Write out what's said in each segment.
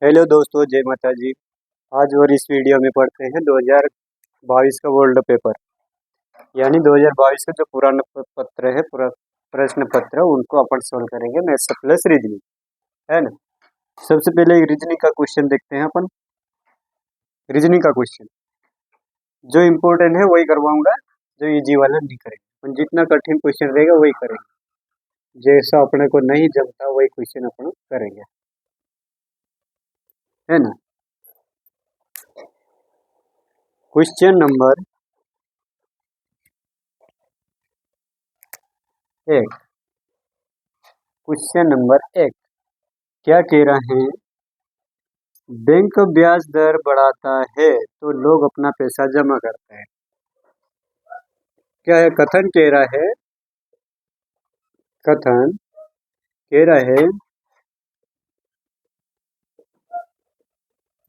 Hello दोस्तों, जय माता जी। आज और इस वीडियो में पढ़ते हैं 2022 का वर्ल्ड पेपर, यानी 2022 का जो पुराना पत्र है, पूरा प्रश्न पत्र, उनको अपन सोल्व करेंगे मैथ्स प्लस रीजनिंग, है ना। सबसे पहले रीजनिंग का क्वेश्चन देखते हैं अपन। रीजनिंग का क्वेश्चन जो इम्पोर्टेंट है वही करवाऊंगा, जो इजी वाला नहीं करेंगे अपन। जितना कठिन क्वेश्चन रहेगा वही करेंगे, जैसा अपने को नहीं जमता वही क्वेश्चन अपन करेंगे, है ना। Question number 1। क्वेश्चन नंबर 1 क्या कह रहे हैं? बैंक ब्याज दर बढ़ाता है तो लोग अपना पैसा जमा करते हैं। क्या है कथन? कह रहा है, कथन कह रहा है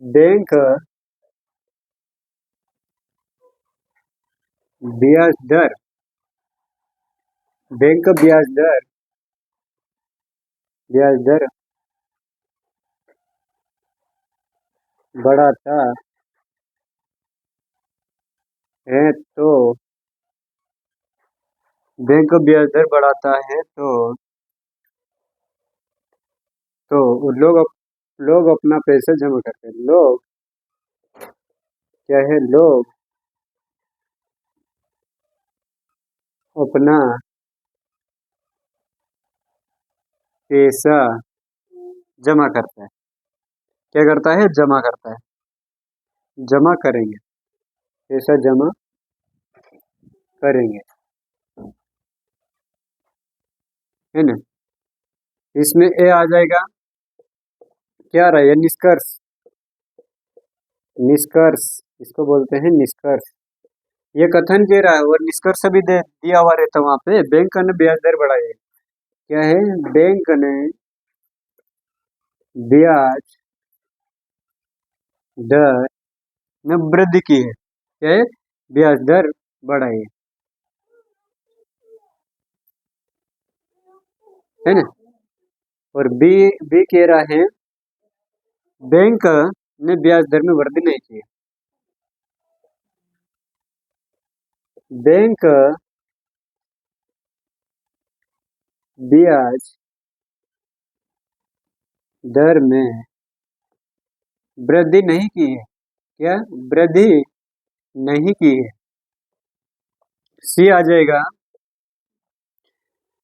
बैंक ब्याज दर, बैंक ब्याज दर बढ़ाता है तो, बैंक ब्याज दर बढ़ाता है तो लोग अपना पैसा जमा करते हैं। लोग क्या है? लोग अपना पैसा जमा करता है। क्या करता है? जमा करता है। जमा करेंगे, पैसा जमा करेंगे, है ना। इसमें ए आ जाएगा। क्या रहा? ये निष्कर्ष, निष्कर्ष इसको बोलते हैं निष्कर्ष। ये कथन कह रहा है और निष्कर्ष भी दे दिया हुआ रहता वहां पे। बैंक ने ब्याज दर बढ़ाई। क्या है? बैंक ने ब्याज दर में वृद्धि की है। क्या है? ब्याज दर बढ़ाई है ना। और बी बी कह रहा है बैंक ने ब्याज दर में वृद्धि नहीं की है। बैंक ब्याज दर में वृद्धि नहीं की है। क्या? वृद्धि नहीं की है। सी आ जाएगा,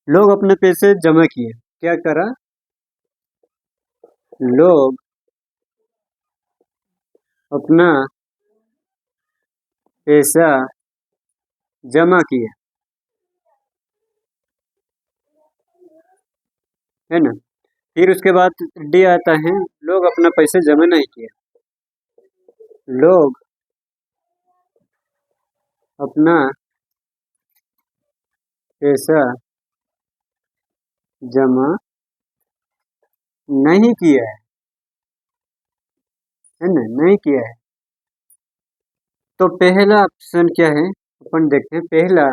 लोग अपने पैसे जमा किए। क्या करा? लोग अपना पैसा जमा किए, है ना। फिर उसके बाद डी आता है, लोग अपना पैसे जमा नहीं किए। लोग अपना पैसा जमा नहीं किया है ना, नहीं किया है। तो पहला ऑप्शन क्या है अपन देखते हैं। पहला,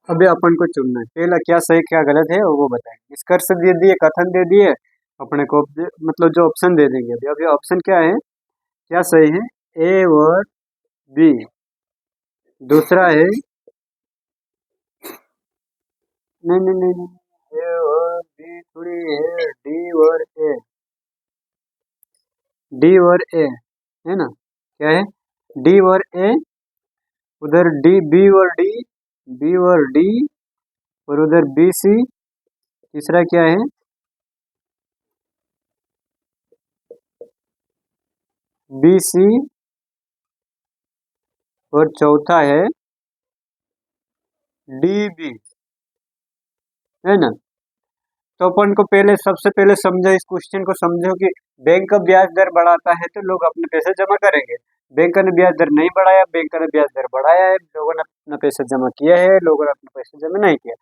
अभी अपन को चुनना है पहला, क्या सही क्या गलत है वो बताएं। निष्कर्ष दे दिए, कथन दे दिए अपने को, मतलब जो ऑप्शन दे देंगे। अभी अभी ऑप्शन क्या है, क्या सही है? ए और बी। दूसरा है, नहीं नहीं नहीं नहीं, ए और बी थोड़ी है, डी और ए, डी और ए, है ना। क्या है? डी और ए, उधर डी, बी और डी, बी और डी, और उधर बी सी। तीसरा क्या है? बी सी, और चौथा है डी बी, है ना। तो अपन को पहले, सबसे पहले समझो, इस क्वेश्चन को समझो कि बैंक ब्याज दर बढ़ाता है तो लोग अपने पैसे जमा करेंगे। बैंक ने ब्याज दर नहीं बढ़ाया, बैंक ने ब्याज दर बढ़ाया है। लोगों ने अपना पैसा जमा किया है, लोगों ने अपना पैसा जमा नहीं किया।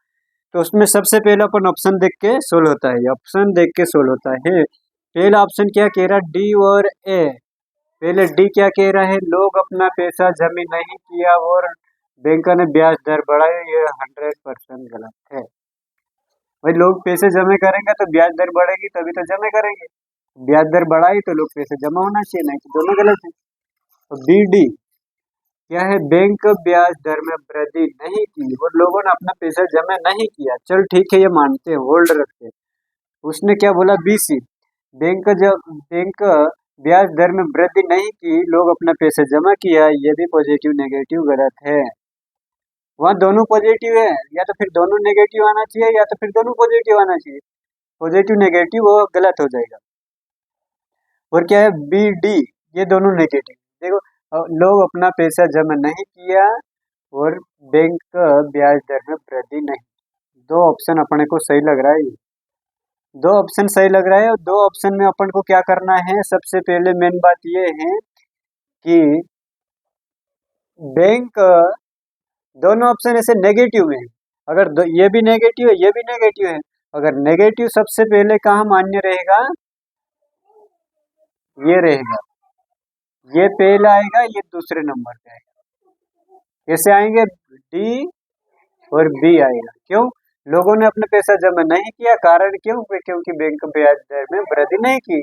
तो उसमें सबसे पहले अपन ऑप्शन देख के सोल्व होता है, ऑप्शन देख के सोल्व होता है। पहला ऑप्शन क्या कह रहा? डी और ए। पहले डी क्या कह रहा है? लोग अपना पैसा जमा नहीं किया और बैंक ने ब्याज दर बढ़ाई। ये 100% गलत है। भाई लोग पैसे जमा करेंगे तो ब्याज दर बढ़ेगी, तभी तो जमा करेंगे। ब्याज दर बढ़ाई तो लोग पैसे जमा होना चाहिए, नहीं तो दोनों गलत है। तो बी डी क्या है, बैंक ब्याज दर में वृद्धि नहीं की और लोगों ने अपना पैसा जमा नहीं किया, चल ठीक है ये मानते हैं, होल्ड रखते हैं। उसने क्या बोला, बी सी, बैंक ब्याज दर में वृद्धि नहीं की, लोग अपना पैसा जमा किया, ये भी पॉजिटिव नेगेटिव गलत है। वहाँ दोनों पॉजिटिव है, या तो फिर दोनों नेगेटिव आना चाहिए या तो फिर दोनों पॉजिटिव आना चाहिए। पॉजिटिव नेगेटिव वो गलत हो जाएगा। और क्या है, बी डी, ये दोनों नेगेटिव। देखो लोग अपना पैसा जमा नहीं किया और बैंक ब्याज दर में वृद्धि नहीं, दो ऑप्शन अपने को सही लग रहा है। दो ऑप्शन सही लग रहा है और दो ऑप्शन में अपन को क्या करना है, सबसे पहले मेन बात ये है कि बैंक, दोनों ऑप्शन ऐसे नेगेटिव में है। अगर ये भी नेगेटिव है ये भी नेगेटिव है, अगर नेगेटिव सबसे पहले कहाँ मान्य रहेगा, ये रहेगा, ये पहला आएगा ये दूसरे नंबर पे आएगा। कैसे आएंगे, डी और बी आएगा। क्यों, लोगों ने अपने पैसा जमा नहीं किया, कारण क्यों, क्योंकि बैंक ब्याज दर में वृद्धि नहीं की।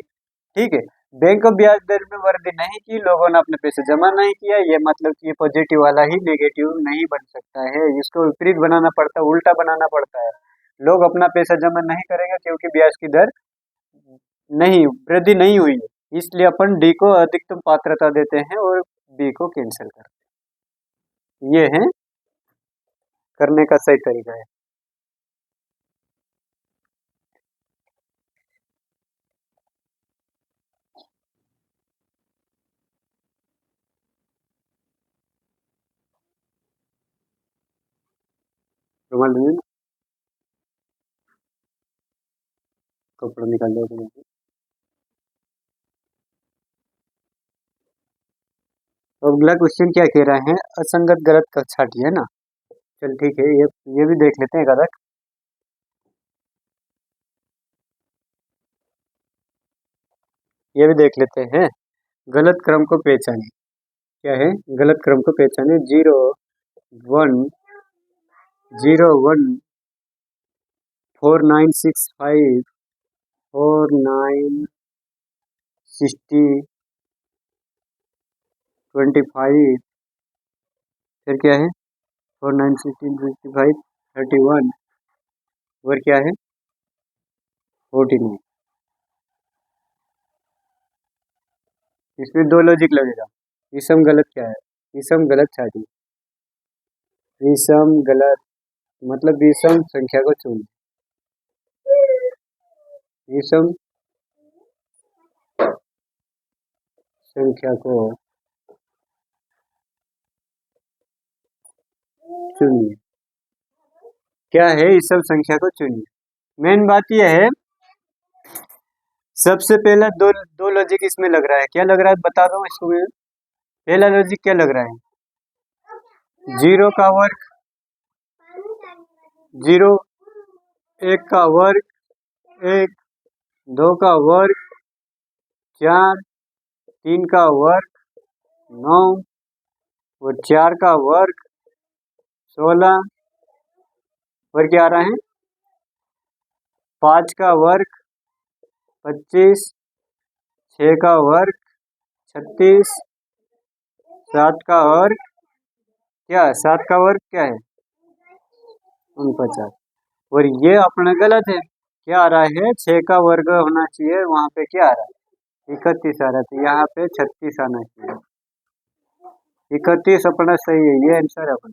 ठीक है, बैंक ब्याज दर में वृद्धि नहीं की, लोगों ने अपने पैसे जमा नहीं किया, ये मतलब कि ये पॉजिटिव वाला ही नेगेटिव नहीं बन सकता है, इसको विपरीत बनाना पड़ता है, उल्टा बनाना पड़ता है। लोग अपना पैसा जमा नहीं करेंगे क्योंकि ब्याज की दर नहीं, वृद्धि नहीं हुई है, इसलिए अपन डी को अधिकतम पात्रता देते हैं और बी को कैंसिल करते हैं। ये है करने का सही तरीका है। रुमाल दे देना, कपड़ा निकाल दो। तो अगला क्वेश्चन क्या कह रहा है, असंगत गलत का छाटिए, है ना। चल ठीक है, ये भी देख लेते हैं गलत। ये भी देख लेते हैं, गलत क्रम को पहचाने। क्या है, गलत क्रम को पहचाने, 0 1 0 1 4965 4960 25, फिर क्या है 4960 25 31, और क्या है 49। इसमें दो लॉजिक लगेगा, विषम गलत क्या है, विषम गलत छाटिए। विषम गलत मतलब विषम संख्या को चुनिए, विषम संख्या को चुनिए। क्या है, विषम संख्या को चुनिए। मेन बात यह है, सबसे पहला दो लॉजिक इसमें लग रहा है। क्या लग रहा है बता दो इसको मैं। पहला लॉजिक क्या लग रहा है, 0 का वर्ग, 0 1 का वर्ग, 1 2 का वर्ग, 4 3 का वर्ग, 9 और 4 का वर्ग 16, और क्या आ रहा है 5 का वर्ग 25, 6 का वर्ग 36, 7 का वर्ग क्या, 7 का वर्ग क्या है 49। और ये अपना गलत है, क्या आ रहा है 6 का वर्ग होना चाहिए, वहां पे क्या आ रहा है 31 आ रहा था, यहाँ पे 36 आना चाहिए। 31 अपना सही है, ये आंसर है अपना।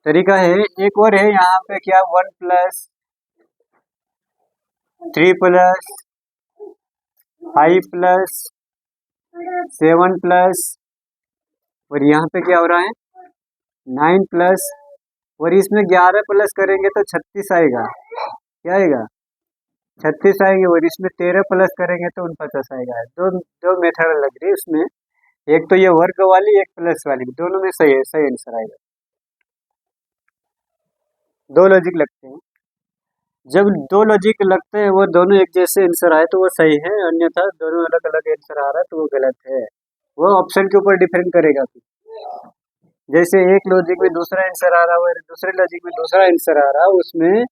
तरीका है एक और है, यहाँ पे क्या 1 + 3 + 5 + 7 +, और यहाँ पे क्या हो रहा है 9 +, और इसमें 11 प्लस करेंगे तो 36 आएगा। क्या आएगा 36 आएंगे, और इसमें 13 प्लस करेंगे तो 49 आएगा। दो मेथड लग रही है उसमें, एक तो ये वर्ग वाली, एक प्लस वाली, दोनों में सही है, सही आंसर आएगा। दो लॉजिक लगते हैं, जब दो लॉजिक लगते हैं वो दोनों एक जैसे आंसर आए तो वो सही है, अन्यथा दोनों अलग अलग आंसर आ रहा है तो वो गलत है। वो ऑप्शन के ऊपर डिपेंड करेगा। जैसे एक लॉजिक में दूसरा आंसर आ रहा है और दूसरे लॉजिक में दूसरा आंसर आ रहा है, उसमें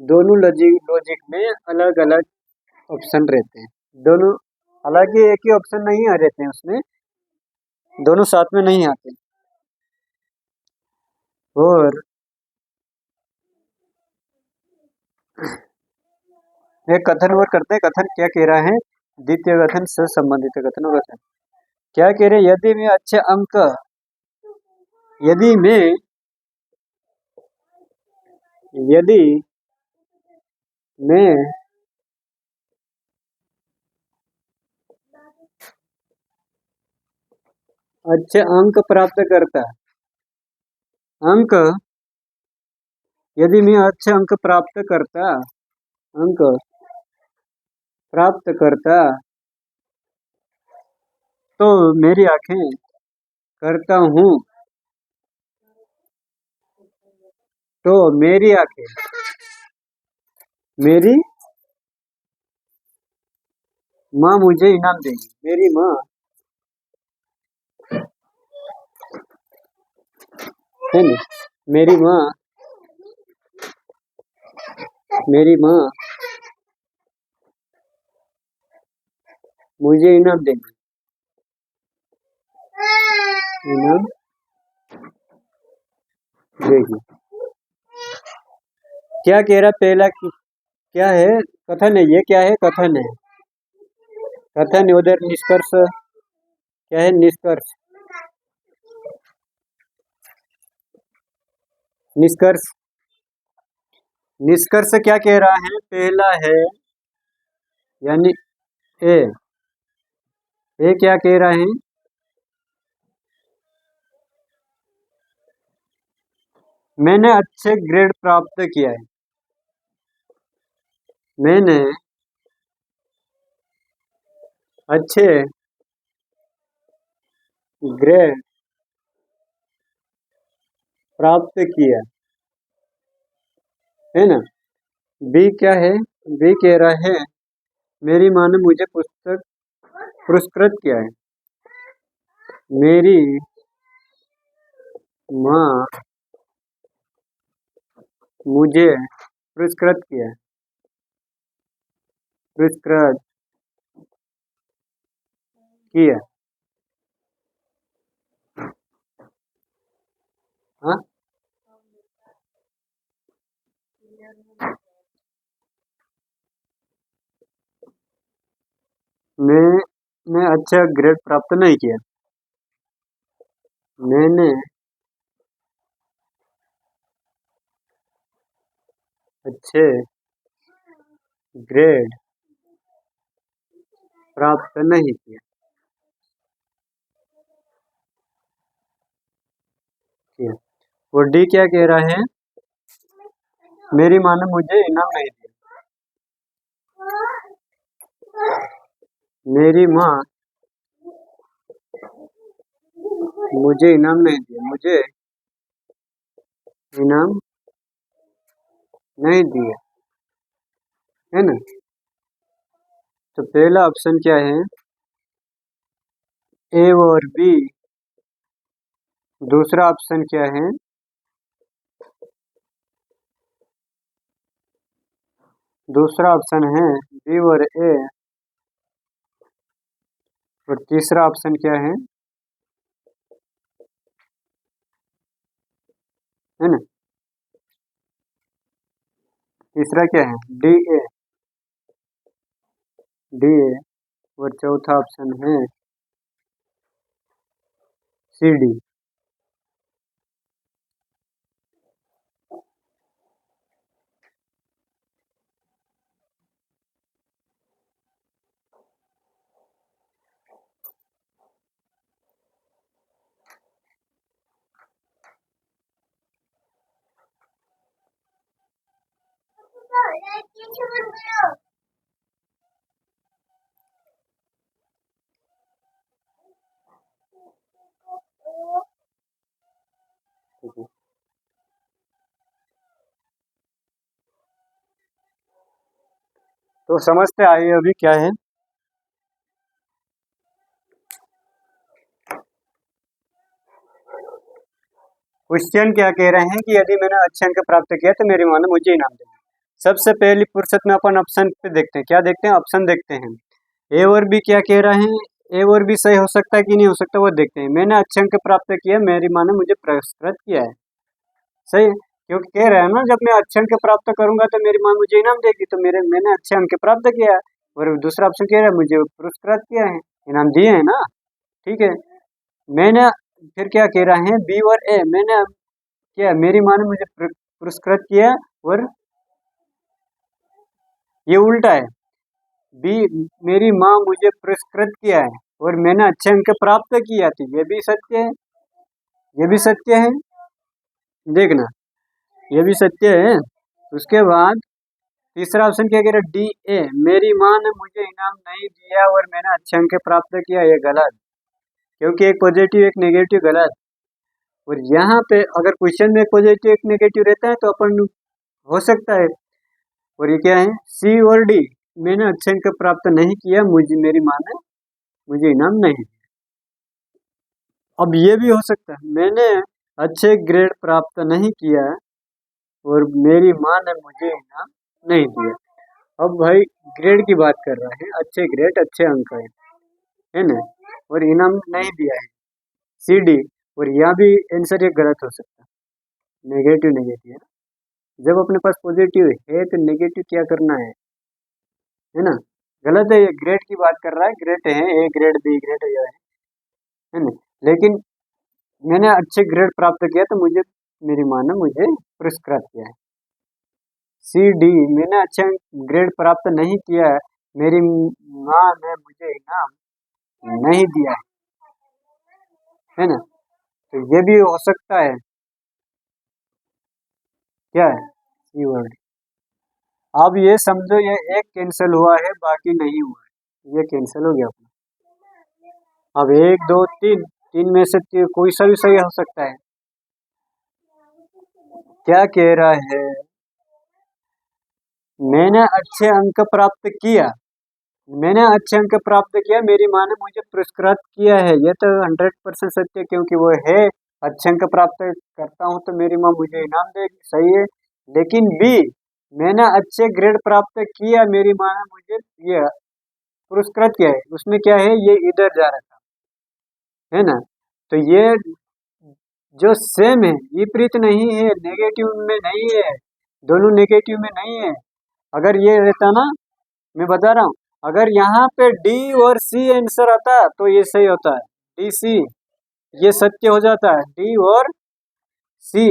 दोनों लॉजिक में अलग अलग ऑप्शन रहते हैं। दोनों, हालांकि एक ही ऑप्शन नहीं आ रहते हैं उसमें, दोनों साथ में नहीं आते। और एक कथन और करते हैं। कथन क्या कह रहा है? द्वितीय कथन से संबंधित कथन और कथन क्या कह रहे? यदि मैं अच्छे अंक, यदि मैं, यदि मैं अच्छे अंक प्राप्त करता, अंक, यदि मैं अच्छे अंक प्राप्त करता, अंक प्राप्त करता, तो मेरी आंखें, करता हूँ तो मेरी आंखें, मेरी माँ मुझे इनाम देगी। मेरी माँ, है ना, मेरी माँ, मेरी माँ मुझे इनाम देगी, इनाम देगी। क्या कह रहा? पहला क्या है? कथन है। ये क्या है? कथन है। कथन उधर निष्कर्ष क्या है? निष्कर्ष, निष्कर्ष, निष्कर्ष क्या कह रहा है? पहला है यानी ए, ए क्या कह रहा है? मैंने अच्छे ग्रेड प्राप्त किया है। मैंने अच्छे ग्रेड प्राप्त किया है ना। बी क्या है? बी कह रहा है मेरी माँ ने मुझे पुस्तक पुरस्कृत किया है। मेरी माँ मुझे पुरस्कृत किया, पुरस्कृत किया। हाँ, मैंने अच्छा ग्रेड प्राप्त नहीं किया। मैंने अच्छे ग्रेड प्राप्त नहीं किया, किया। वो डी क्या कह रहा है? मेरी माँ ने मुझे इनाम नहीं दिया। मेरी माँ मुझे इनाम नहीं दिया, मुझे इनाम नहीं दिया, है ना। तो पहला ऑप्शन क्या है? ए और बी। दूसरा ऑप्शन क्या है? दूसरा ऑप्शन है बी और ए। और तीसरा ऑप्शन क्या है? है ना। तीसरा क्या है? D A, D A. और चौथा ऑप्शन है सी डी। तो समझते आइए अभी क्या है। क्वेश्चन क्या कह रहे हैं कि यदि मैंने अच्छे अंक प्राप्त किया तो मेरी माँ ने मुझे इनाम देगा। सबसे पहली फुर्सत में अपन ऑप्शन पे देखते हैं। क्या देखते हैं? ऑप्शन देखते हैं। ए और बी क्या कह रहे हैं, ए और बी सही हो सकता है कि नहीं हो सकता वो देखते हैं। मैंने अच्छे अंक प्राप्त किया, मेरी माँ ने मुझे पुरस्कृत किया है, सही है, क्योंकि कह रहे हैं ना जब मैं अच्छे अंक प्राप्त करूंगा तो मेरी माँ मुझे इनाम देगी, तो मैंने अच्छे अंक प्राप्त किया है। और दूसरा ऑप्शन कह रहा है मुझे पुरस्कृत किया है, इनाम दिए हैं ना, ठीक है। मैंने फिर क्या कह रहा है, बी और ए, मैंने क्या, मेरी माँ ने मुझे पुरस्कृत किया, और ये उल्टा है, बी मेरी माँ मुझे पुरस्कृत किया है और मैंने अच्छे अंक प्राप्त किया थी, ये भी सत्य है, ये भी सत्य है, देखना, ये भी सत्य है। उसके बाद तीसरा ऑप्शन क्या कह रहा है, डी ए, मेरी माँ ने मुझे इनाम नहीं दिया और मैंने अच्छे अंक प्राप्त किया, ये गलत, क्योंकि एक पॉजिटिव एक नेगेटिव, गलत। और यहाँ पे अगर क्वेश्चन में एक पॉजिटिव एक नेगेटिव रहता है तो अपन हो सकता है। और ये क्या है, सी और डी, मैंने अच्छे अंक प्राप्त नहीं किया, मुझे मेरी माँ ने मुझे इनाम नहीं दिया। अब ये भी हो सकता है, मैंने अच्छे ग्रेड प्राप्त नहीं किया और मेरी माँ ने मुझे इनाम नहीं दिया। अब भाई ग्रेड की बात कर रहा है, अच्छे ग्रेड अच्छे अंक है ना, और इनाम नहीं दिया है, सी डी। और यहाँ भी आंसर ये गलत हो सकता है, नेगेटिव नेगेटिव है ना, जब अपने पास पॉजिटिव है तो नेगेटिव क्या करना है ना, गलत है, ये ग्रेड की बात कर रहा है, ग्रेड है, ए ग्रेड बी ग्रेड है ना। लेकिन मैंने अच्छे ग्रेड प्राप्त किया तो मुझे मेरी माँ ने मुझे पुरस्कृत किया है। सी डी, मैंने अच्छे ग्रेड प्राप्त नहीं किया है, मेरी माँ ने मुझे इनाम नहीं दिया है ना, तो ये भी हो सकता है, क्या है, सी वर्ड। अब ये समझो ये एक कैंसिल हुआ है, बाकी नहीं हुआ है, ये कैंसिल हो गया अपना। अब एक दो तीन, तीन में से कोई सा भी सही हो सकता है। क्या कह रहा है, मैंने अच्छे अंक प्राप्त किया, मैंने अच्छे अंक प्राप्त किया, मेरी माँ ने मुझे पुरस्कृत किया है, ये तो 100% सत्य है, क्योंकि वो है, अच्छे अंक प्राप्त करता हूँ तो मेरी माँ मुझे इनाम देगी, सही है। लेकिन बी, मैंने अच्छे ग्रेड प्राप्त किया, मेरी माँ ने मुझे ये पुरस्कृत किया है, उसमें क्या है, ये इधर जा रहा था, है ना, तो ये जो सेम है, विपरीत नहीं है, नेगेटिव में नहीं है, दोनों नेगेटिव में नहीं है। अगर ये रहता ना, मैं बता रहा हूँ, अगर यहाँ पे डी और सी आंसर आता तो ये सही होता है, डी सी, ये सत्य हो जाता है, डी और सी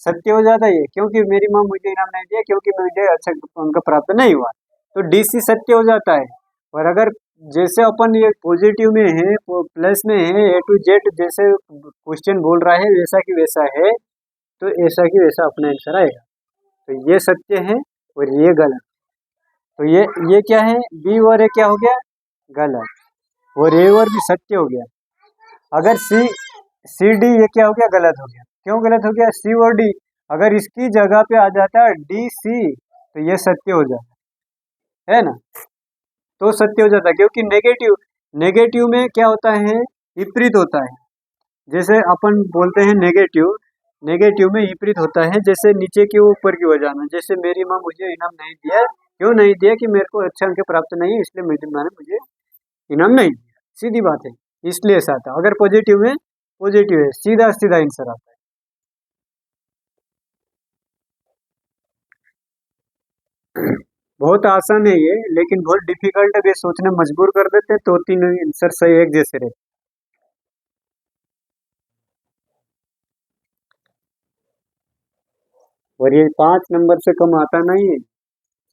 सत्य हो जाता है ये, क्योंकि मेरी माँ मुझे इनाम नहीं दिया, क्योंकि मुझे अच्छा अंक प्राप्त नहीं हुआ, तो डी सी सत्य हो जाता है। और अगर जैसे अपन ये पॉजिटिव में है, प्लस में है, ए टू जेड जैसे क्वेश्चन बोल रहा है वैसा की वैसा है, तो ऐसा की वैसा अपना आंसर आएगा, तो ये सत्य है और ये गलत, तो ये क्या है, बी और ए क्या हो गया, गलत, और ए और बी सत्य हो गया। अगर सी सी डी ये क्या हो गया, गलत हो गया, क्यों गलत हो गया, सी और डी, अगर इसकी जगह पे आ जाता है डी सी तो ये सत्य हो जाता है ना, तो सत्य हो जाता है, क्योंकि नेगेटिव नेगेटिव में क्या होता है, विपरीत होता है, जैसे अपन बोलते हैं नेगेटिव, नेगेटिव में विपरीत होता है, जैसे नीचे की ऊपर की हो जाना, जैसे मेरी माँ मुझे इनाम नहीं दिया, क्यों नहीं दिया, कि मेरे को अच्छा अंक प्राप्त नहीं है, इसलिए मेरी माँ ने मुझे इनाम नहीं दिया, सीधी बात है, इसलिए ऐसा आता। अगर पॉजिटिव में पॉजिटिव है, सीधा सीधा आंसर आता है। बहुत आसान है ये, लेकिन बहुत डिफिकल्ट है, ये सोचने मजबूर कर देते हैं, तो तीनों आंसर सही एक जैसे रहते। और ये 5 नंबर से कम आता नहीं है,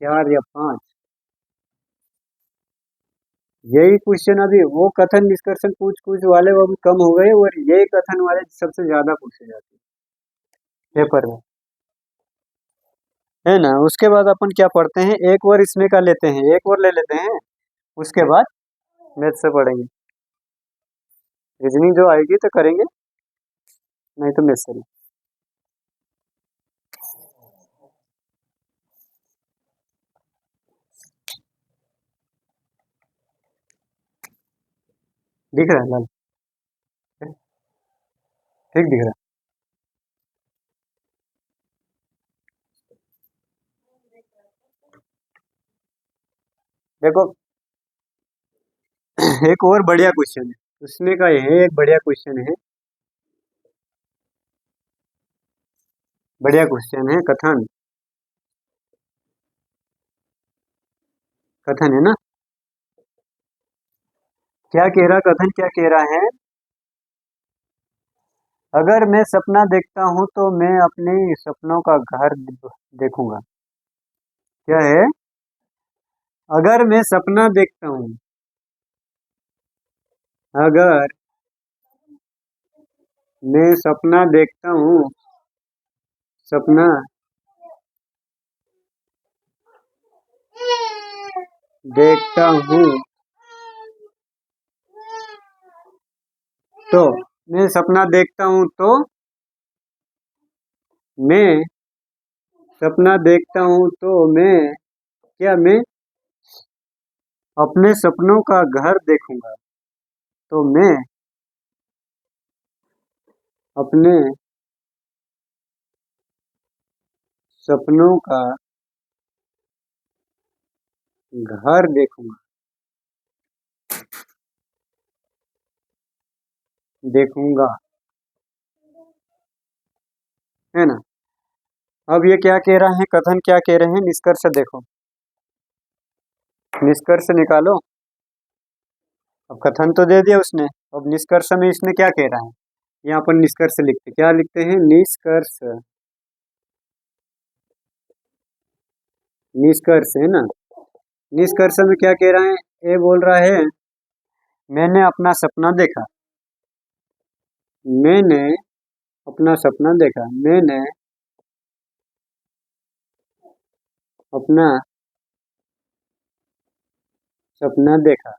4 या 5, यही क्वेश्चन अभी वो कथन निष्कर्षण पूछ पूछ वाले वो भी कम हो गए, और यही कथन वाले सबसे ज्यादा पूछे जाते हैं पेपर में, है ना। उसके बाद अपन क्या पढ़ते हैं, एक और इसमें का लेते हैं, एक और ले लेते हैं, उसके बाद मैथ से पढ़ेंगे, रीजनिंग जो आएगी तो करेंगे, नहीं तो मैथ से। दिख रहा है लाल, ठीक दिख रहा है। देखो एक और बढ़िया क्वेश्चन है उसमें का, है एक बढ़िया क्वेश्चन है, बढ़िया क्वेश्चन है। कथन, कथन है ना, क्या कह रहा कथन, क्या कह रहा है? अगर मैं सपना देखता हूं तो मैं अपने सपनों का घर देखूंगा। क्या है? अगर मैं सपना देखता हूं, अगर मैं सपना देखता हूं, सपना देखता हूं तो मैं सपना देखता हूं तो मैं सपना देखता हूं तो मैं, क्या मैं अपने सपनों का घर देखूंगा। तो मैं अपने सपनों का घर देखूंगा, देखूंगा, है ना। अब ये क्या कह रहा है कथन, क्या कह रहे हैं? निष्कर्ष देखो, निष्कर्ष निकालो। अब कथन तो दे दिया उसने, अब निष्कर्ष में इसने क्या कह रहा है? यहाँ पर निष्कर्ष लिखते, क्या लिखते हैं? निष्कर्ष, निष्कर्ष है ना। निष्कर्ष में क्या कह रहा है? ये बोल रहा है मैंने अपना सपना देखा, मैंने अपना सपना देखा, मैंने अपना सपना देखा,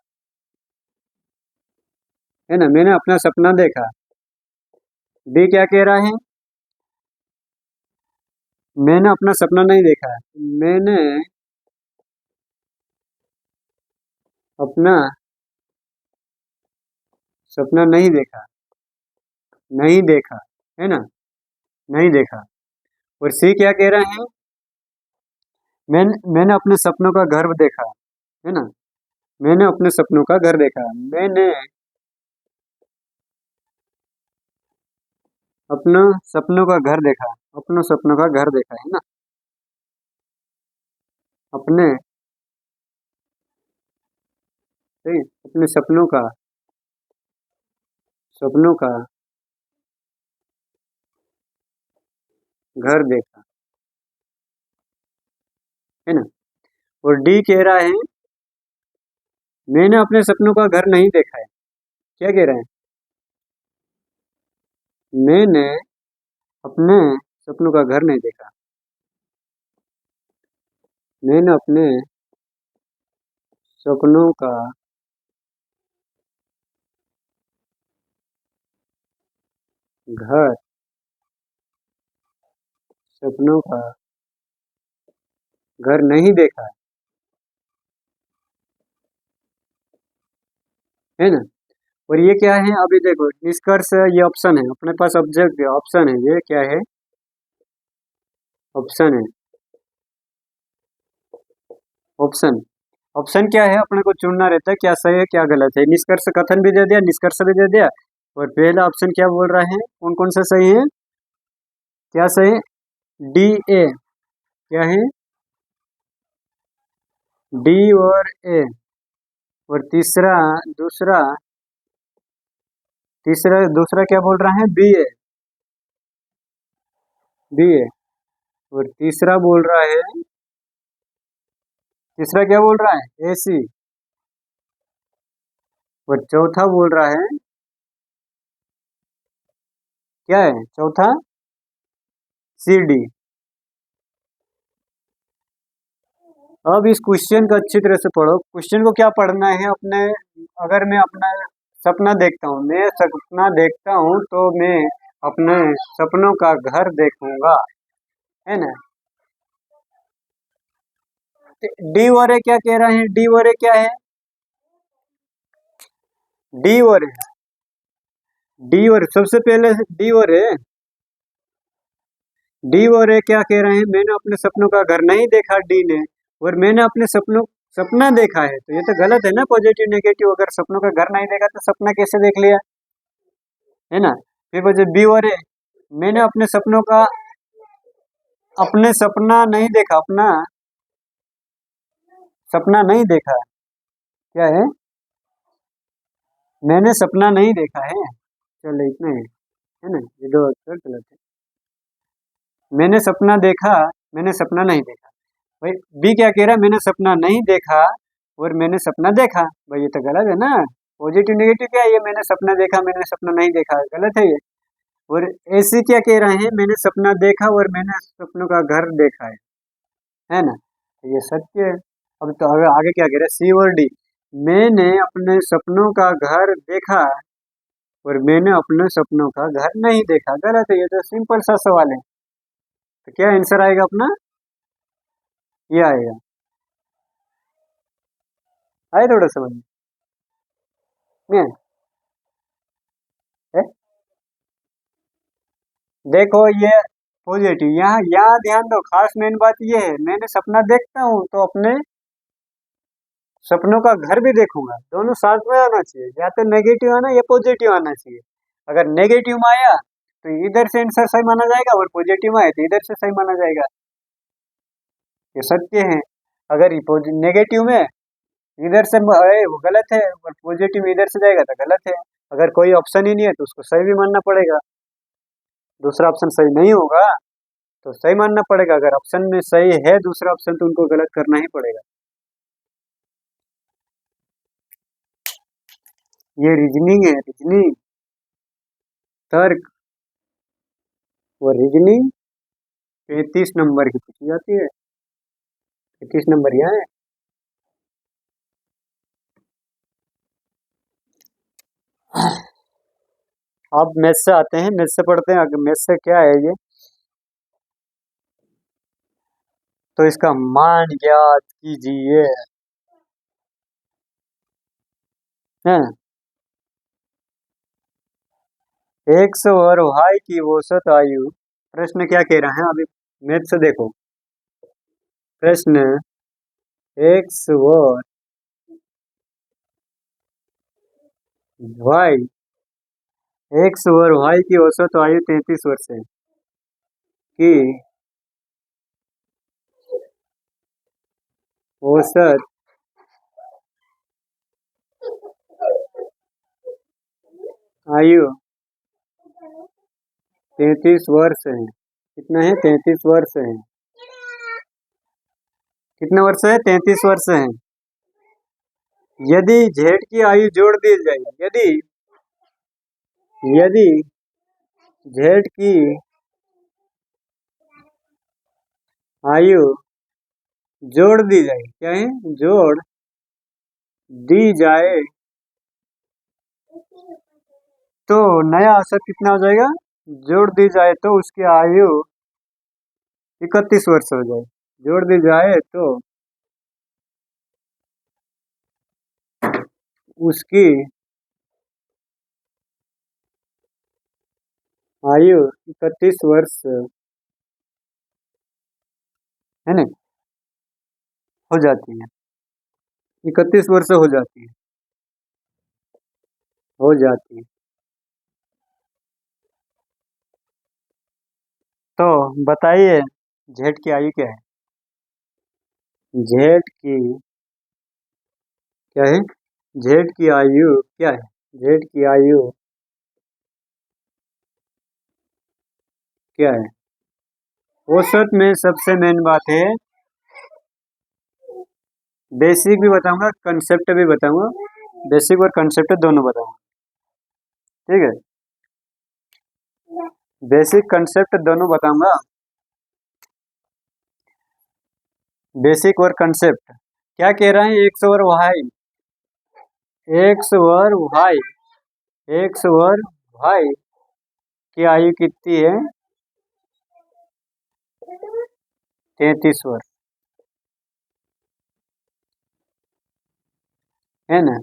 है ना। मैंने अपना सपना देखा। बी क्या कह रहा है? मैंने अपना सपना नहीं देखा, मैंने अपना सपना नहीं देखा, नहीं देखा, है ना, नहीं देखा। और सी क्या कह रहा है? मैंने अपने सपनों का घर देखा, है ना, मैंने अपने सपनों का घर देखा, मैंने अपना सपनों का घर देखा, अपने सपनों का घर देखा, है ना। अपने, सही, अपने सपनों का, सपनों का घर देखा, है ना। और डी कह रहा है मैंने अपने सपनों का घर नहीं देखा है। क्या कह रहे हैं? मैंने अपने सपनों का घर नहीं देखा, मैंने अपने सपनों का घर, सपनों का घर नहीं देखा, है ना। और ये क्या है? अभी देखो निष्कर्ष, ये ऑप्शन है अपने पास, ऑब्जेक्ट ऑप्शन है, ये क्या है? ऑप्शन है, ऑप्शन, ऑप्शन क्या है? अपने को चुनना रहता है क्या सही है क्या गलत है। निष्कर्ष कथन भी दे दिया, निष्कर्ष भी दे दिया, और पहला ऑप्शन क्या बोल रहा है, कौन कौन सा सही है, क्या सही है? डी ए, क्या है? डी और ए। और तीसरा, दूसरा, तीसरा दूसरा क्या बोल रहा है? बी ए, बी ए। और तीसरा बोल रहा है, तीसरा क्या बोल रहा है? ए सी। और चौथा बोल रहा है, क्या है चौथा? C D. अब इस क्वेश्चन को अच्छी तरह से पढ़ो। क्वेश्चन को क्या पढ़ना है अपने, अगर मैं अपना सपना देखता हूँ, मैं सपना देखता हूँ तो मैं अपने सपनों का घर देखूंगा, है ना। डी और ए क्या कह रहे हैं? डी और ए क्या है? डी और ए, डी और सबसे पहले डी और ए, डी और ए क्या कह रहे हैं? मैंने अपने सपनों का घर नहीं देखा, डी ने। और मैंने अपने सपनों सपना देखा है, तो ये तो गलत है ना, पॉजिटिव नेगेटिव। अगर सपनों का घर नहीं देखा तो सपना कैसे देख लिया, है ना। फिर वजह बी और ए, मैंने अपने सपना नहीं देखा, अपना सपना नहीं देखा, क्या है, मैंने सपना नहीं देखा है। चलो इतना ही है ना, ये दो अक्षर गलत है। मैंने सपना देखा, मैंने सपना नहीं देखा। भाई बी क्या कह रहा है, मैंने सपना नहीं देखा और मैंने सपना देखा। भाई ये तो गलत है ना, पॉजिटिव नेगेटिव क्या है ये, मैंने सपना देखा मैंने सपना नहीं देखा, गलत है ये। और ऐसी क्या कह रहे हैं, मैंने सपना देखा और मैंने सपनों का घर देखा है ना, तो ये सत्य है। अब तो आगे क्या कह रहे हैं, सी और डी, मैंने अपने सपनों का घर देखा और मैंने अपने सपनों का घर नहीं देखा, गलत है। ये तो सिंपल सा सवाल है, तो क्या आंसर आएगा अपना, ये आएगा। आए थोड़ा समझ में है? देखो ये पॉजिटिव, यहाँ यहाँ ध्यान दो, खास मेन बात ये है, मैंने सपना देखता हूँ तो अपने सपनों का घर भी देखूंगा, दोनों साथ में आना चाहिए, या तो नेगेटिव आना या पॉजिटिव आना चाहिए। अगर नेगेटिव में आया तो इधर से आंसर सही माना जाएगा और पॉजिटिव में आए तो इधर से सही माना जाएगा, ये सत्य है। अगर नेगेटिव में इधर से आए वो गलत है और पॉजिटिव में इधर से जाएगा तो गलत है। अगर कोई ऑप्शन ही नहीं है तो उसको सही भी मानना पड़ेगा, दूसरा ऑप्शन सही नहीं होगा तो सही मानना पड़ेगा, अगर ऑप्शन में सही है दूसरा ऑप्शन तो उनको गलत करना ही पड़ेगा। ये रीजनिंग है, रीजनिंग, तर्क। वो रीजनिंग 35 नंबर की पूछी जाती है, 35 नंबर यहाँ है। अब मैथ से आते हैं, मैथ से पढ़ते हैं आगे, मैथ से क्या है ये, तो इसका मान ज्ञात कीजिए, है एक्स और वाई की औसत आयु। प्रश्न क्या कह रहा है अभी, मैथ से देखो, प्रश्न एक्स और वाई, एक्स और वाई की औसत आयु 33 वर्ष है कि औसत आयु 33 वर्ष है। कितना है, 33 वर्ष है। कितने वर्ष है, 33 वर्ष है। यदि जेड की आयु जोड़ दी जाए, यदि यदि जेड की आयु जोड़ दी जाए, क्या है, जोड़ दी जाए तो नया औसत कितना हो जाएगा, जोड़ दी जाए तो उसकी आयु 31 वर्ष हो जाए, जोड़ दी जाए तो उसकी आयु 31 वर्ष है ना, हो जाती है, 31 वर्ष हो जाती है, हो जाती है। तो बताइए जेड की आयु क्या है, जेड की क्या है, जेड की आयु क्या है, जेड की आयु क्या है। औसत में सबसे मेन बात है, बेसिक भी बताऊंगा कंसेप्ट भी बताऊंगा, बेसिक और कंसेप्ट दोनों बताऊंगा, ठीक है, बेसिक कंसेप्ट दोनों बताऊंगा, बेसिक और कंसेप्ट। क्या कह रहे हैं, एक्स और वाई, एक्स और वाई, एक्स और वाई की आयु कितनी है, 33 वर्ष, है ना,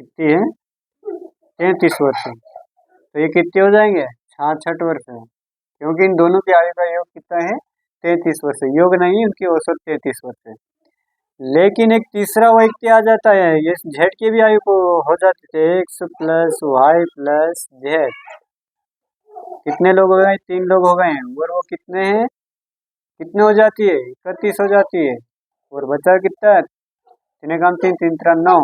कितनी है, 33 वर्ष है। तो ये कितने हो जाएंगे, 66 वर्ष है, क्योंकि इन दोनों की आयु का योग कितना है, 33 वर्ष है, योग नहीं उनकी औसत 33 वर्ष है। लेकिन एक तीसरा व्यक्ति आ जाता है, ये जेड की भी आयु को हो जाती है X plus Y plus Z. कितने लोग हो गए? 3 लोग हो गए हैं। और वो कितने हैं? कितने हो जाती है? 31 हो जाती है। और बचा कितना? तीन काम 3, 3 3 9।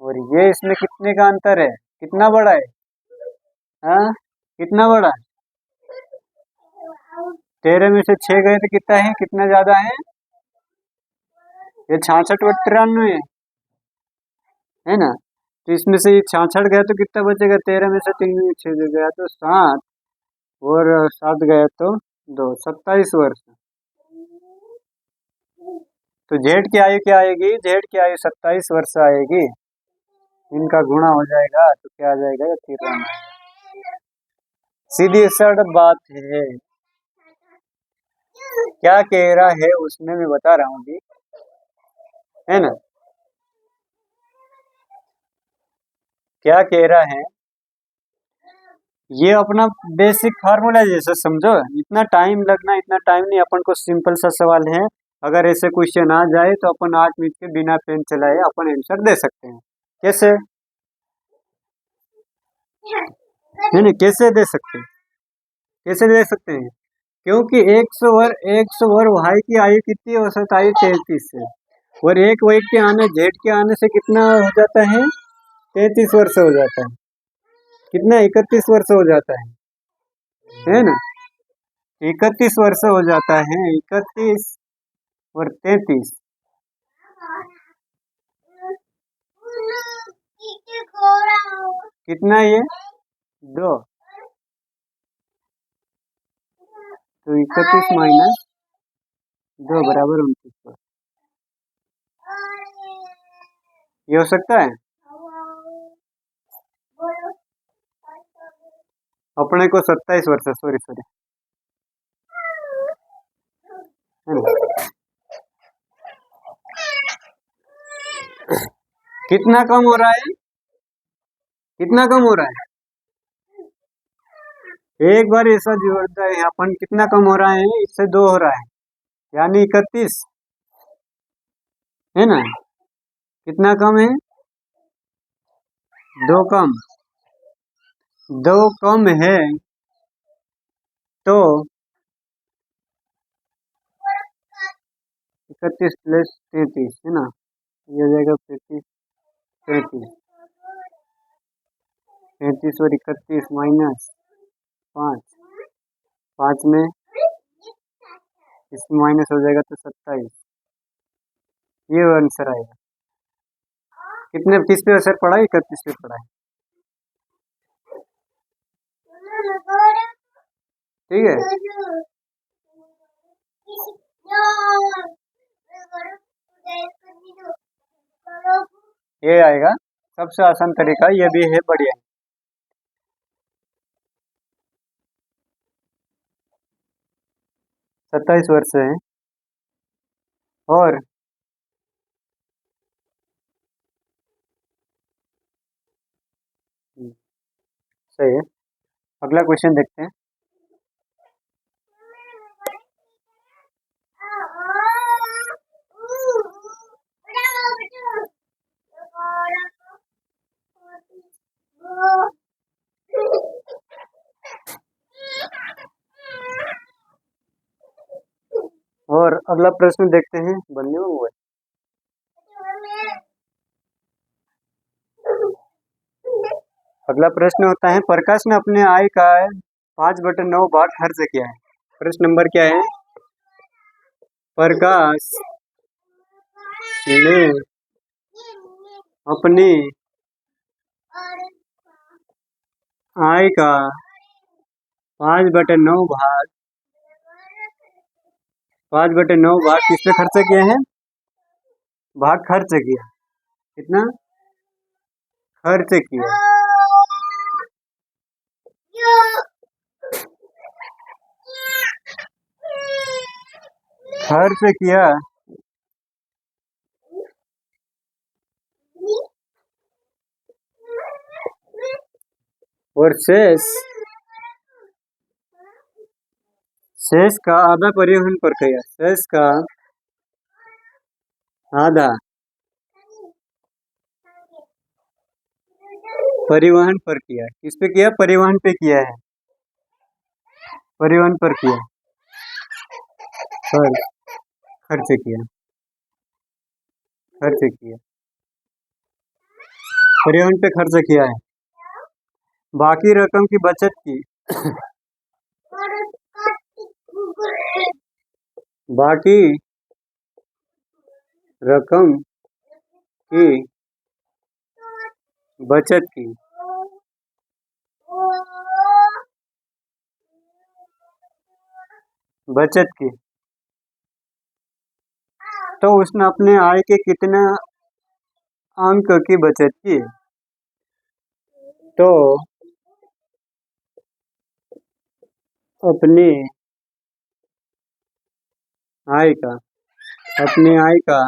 और ये इसमें कितने का अंतर है? कितना बड़ा है? हाँ, कितना बड़ा है? 13 में से 6 गए तो कितना है? कितना ज्यादा है? ये 66 और 93 है ना। तो इसमें से ये 66 गया तो कितना बचेगा? 13 में से 3 में 6 गया तो 7, और 7 गया तो 2, 27 वर्ष। तो जेड की आयु क्या आएगी? जेड की आयु 27 वर्ष आएगी। इनका गुणा हो जाएगा तो क्या आ जाएगा? 13। सीधी सड़ बात है। क्या कह रहा है उसमें मैं बता रहा हूँ अभी, है ना। क्या कह रहा है? ये अपना बेसिक फार्मूला जैसा समझो। इतना टाइम लगना, इतना टाइम नहीं। अपन को सिंपल सा सवाल है। अगर ऐसे क्वेश्चन आ जाए तो अपन 8 मिनट के बिना पेन चलाए अपन आंसर दे सकते हैं। कैसे? नहीं नहीं, कैसे दे सकते हैं? कैसे दे सकते हैं? क्योंकि 100 भाई की आयु कितनी है? औसत आयु 33 है। और एक व्यक्ति के आने, जेड के आने से कितना हो जाता है? 33 वर्ष हो जाता है। कितना? 31 वर्ष हो जाता है ना। 31 वर्ष हो जाता है। 31 और 33 कितना है? ये 2। तो 31 माइनस 2 बराबर 29। ये हो सकता है? अपने को 27 वर्ष, सॉरी सॉरी, है ना। कितना कम हो रहा है? कितना कम हो रहा है? एक बार ऐसा जोड़ता है अपन, कितना कम हो रहा है? इससे 2 हो रहा है, यानी 31, है ना। कितना कम है? 2 कम। 2 कम है तो 31 प्लस 33, है ना। ये हो जाएगा 35, 33। 33 और 31 माइनस 5, 5 में इसमें माइनस हो जाएगा तो 27। ये आंसर आएगा। कितने, किस पे असर पड़ा है? 31 पे पड़ा है। ठीक है। ये आएगा सबसे आसान तरीका, ये भी है बढ़िया। 27 वर्ष है। और सही है। अगला क्वेश्चन देखते हैं। और अगला प्रश्न देखते हैं, बन्ने हुए। अगला प्रश्न होता है, प्रकाश ने अपने आय का 5/9 भाग खर्च किया है। प्रश्न नंबर क्या है? प्रकाश ने अपनी आय का 5/9 भाग, 5/9 भाग किस पे खर्च किया है? भाग खर्च किया। कितना खर्च किया? खर्च किया और शेष का आधा परिवहन पर किया। शेष का आधा परिवहन पर किया। किस पे किया? परिवहन पे किया है। परिवहन पर किया, पर खर्च किया, खर्च किया, परिवहन पे खर्च किया है। बाकी रकम की बचत की। बाकी रकम की बचत की। बचत की। तो उसने अपने आय के कितने अंक की बचत की? तो अपने आय का, अपने आय का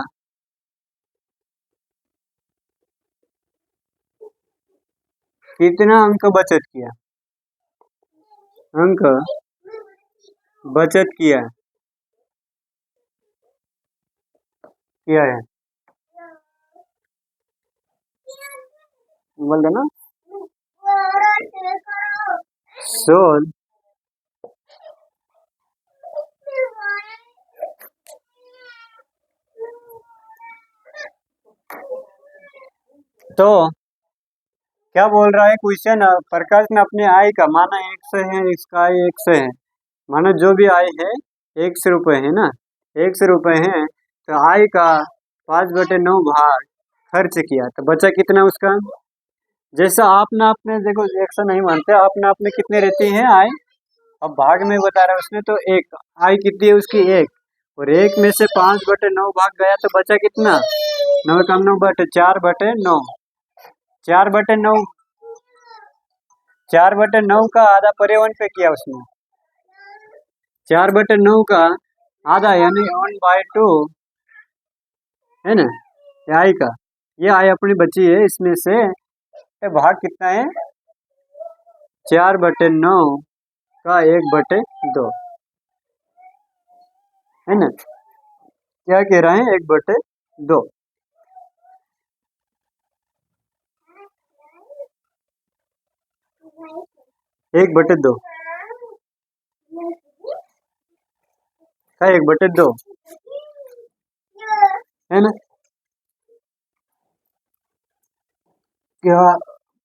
कितना अंक बचत किया? अंक बचत किया है। बोल देना। सोल तो क्या बोल रहा है क्वेश्चन? प्रकाश ने अपने आय का, माना 100 है, इसका आय 100 है, माना जो भी आय है 100 रुपये है ना, 100 रुपये है, तो आय का 5/9 भाग खर्च किया, तो बचा कितना उसका? जैसा आपने अपने देखो 100 नहीं मानते, आपने अपने कितने रहती हैं आय, अब भाग में बता रहा है उसने, तो एक आय कितनी है उसकी? 1, और 1 में से 5/9 भाग गया, तो बचा कितना? 9 कम 9 बटे 4/9, 4/9, 4/9 का आधा परिवहन पे किया उसने, 4/9 का आधा यानी 1/2 है ना, ये आय का, ये आय अपनी बची है, इसमें से भाग कितना है? 4/9 का 1/2 है ना, क्या कह रहे हैं? 1/2, 1/2 का 1/2 है ना, क्या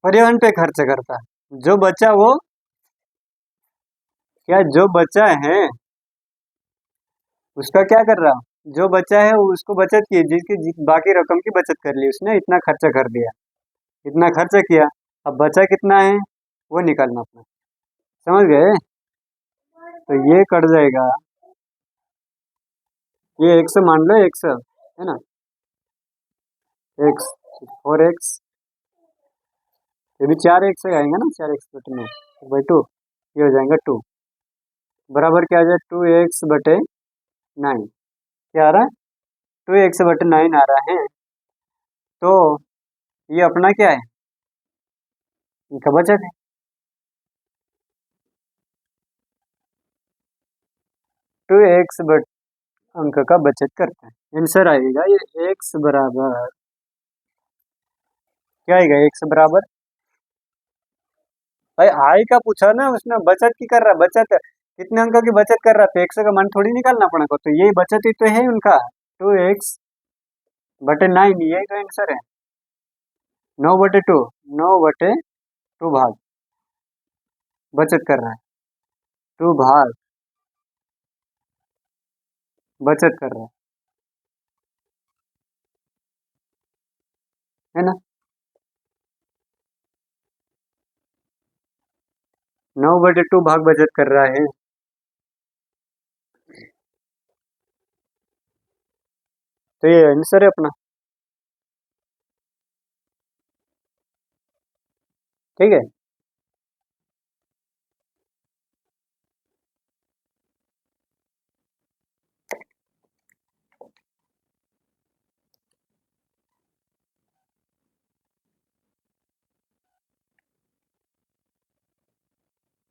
परिवहन पे खर्च करता है। जो बचा वो क्या, जो बचा है उसका क्या कर रहा? जो बचा है उसको बचत की, बाकी रकम की बचत कर ली उसने, इतना खर्चा कर दिया, इतना खर्चा किया, अब बचा कितना है वो निकालना अपना, समझ गए? तो ये कट जाएगा, ये 100 मान लो, 100 है ना, x 4x, ये भी 4x से आएंगे ना, 4x/9/2, ये हो जाएगा 2, बराबर क्या आ जाए? 2x/9, क्या आ रहा है? 2x/9 आ रहा है। तो ये अपना क्या है? इनका बचत है। 2x अंक का बचत करता है, आंसर आएगा ये x बराबर, क्या आएगा? x बराबर, भाई आय का पूछा ना उसने, बचत की कर रहा, बचत कितने अंक की बचत कर रहा, तो 100 का मान थोड़ी निकालना पड़ा को, तो यही बचत ही तो है उनका, 2x/9, यही तो आंसर है। 9/2, 9/2 भाग बचत कर रहा है, 2 भाग बचत कर रहा है ना, 9/2 भाग बचत कर रहा है, तो ये आंसर है अपना, ठीक है।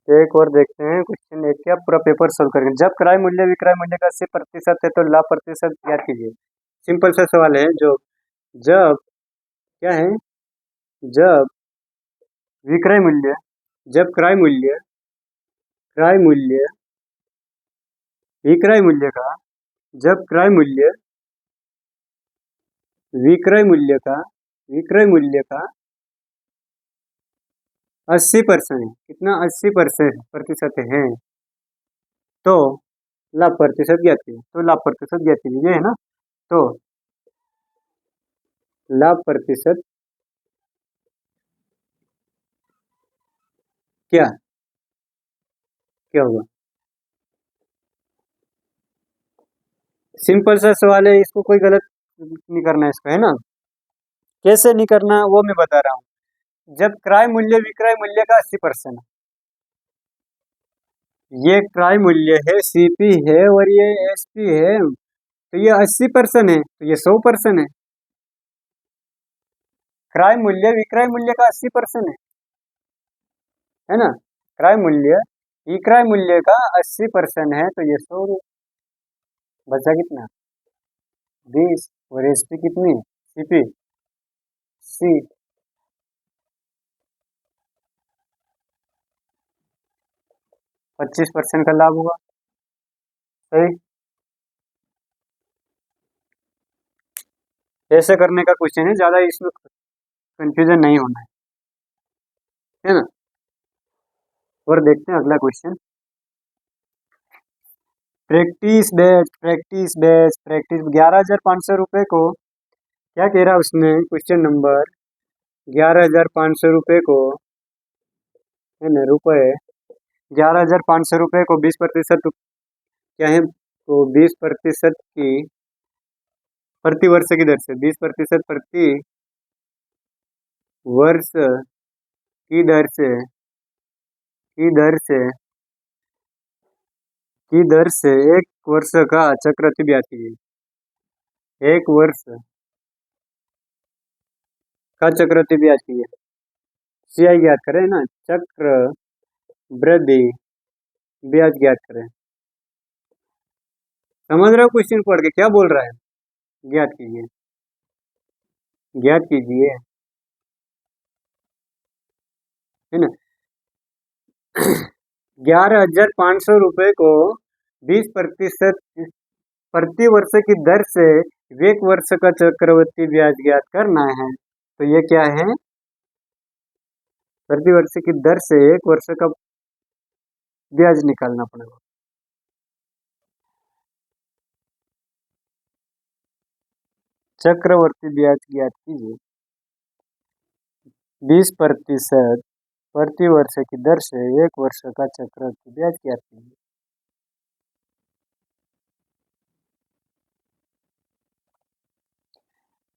एक और देखते हैं क्वेश्चन, एक क्या पूरा पेपर सोल्व करेंगे। जब क्रय मूल्य विक्रय मूल्य का 80% है तो लाभ प्रतिशत ज्ञात कीजिए। सिंपल सा सवाल है जो जब क्या है, जब विक्रय मूल्य, जब क्रय मूल्य विक्रय मूल्य का, जब विक्रय मूल्य का 80% है, कितना 80% है, तो लाभ प्रतिशत ज्ञात कीजिए। तो लाभ प्रतिशत ज्ञात कीजिए, ये है ना। तो लाभ प्रतिशत क्या क्या होगा? सिंपल सा सवाल है, इसको कोई गलत नहीं करना है इसको, है ना। कैसे नहीं करना वो मैं बता रहा हूँ। जब क्रय मूल्य विक्रय मूल्य का 80% है, ये क्रय मूल्य है, सीपी है और ये एसपी है, तो ये 80% है, तो ये 100% क्रय मूल्य विक्रय मूल्य का 80% है ना। क्रय मूल्य विक्रय मूल्य का 80% है, तो ये 100 बचा कितना, 20, और एसपी कितनी, सीपी सी 25% का लाभ हुआ। सही। ऐसे करने का क्वेश्चन है, ज्यादा इसमें कंफ्यूजन नहीं होना है ना। और देखते हैं अगला क्वेश्चन। प्रैक्टिस 11,500 रुपये को क्या कह रहा है उसने, क्वेश्चन नंबर 11,500 रुपये को, है ना, रुपये 11,500 रुपये को 20% क्या है, तो 20% की प्रति वर्ष की दर से, 20% प्रति वर्ष की दर से एक वर्ष का चक्रवृद्धि ब्याज कीजिए। एक वर्ष का चक्रवृद्धि ब्याज कीजिए, सीआई ज्ञात करें ना, चक्र वृद्धि ब्याज ज्ञात करें। समझ रहे हो क्वेश्चन पढ़ के क्या बोल रहा है, ज्ञात कीजिए, ज्ञात कीजिए, है ना। 11,500 रुपये को 20% प्रति वर्ष की दर से एक वर्ष का चक्रवृद्धि ब्याज ज्ञात करना है, तो ये क्या है, प्रति वर्ष की दर से एक वर्ष का ब्याज निकालना पड़ेगा। चक्रवर्ती ब्याज ज्ञात कीजिए, 20% प्रति वर्ष की दर से एक वर्ष का चक्रवृद्धि ब्याज ज्ञात कीजिए।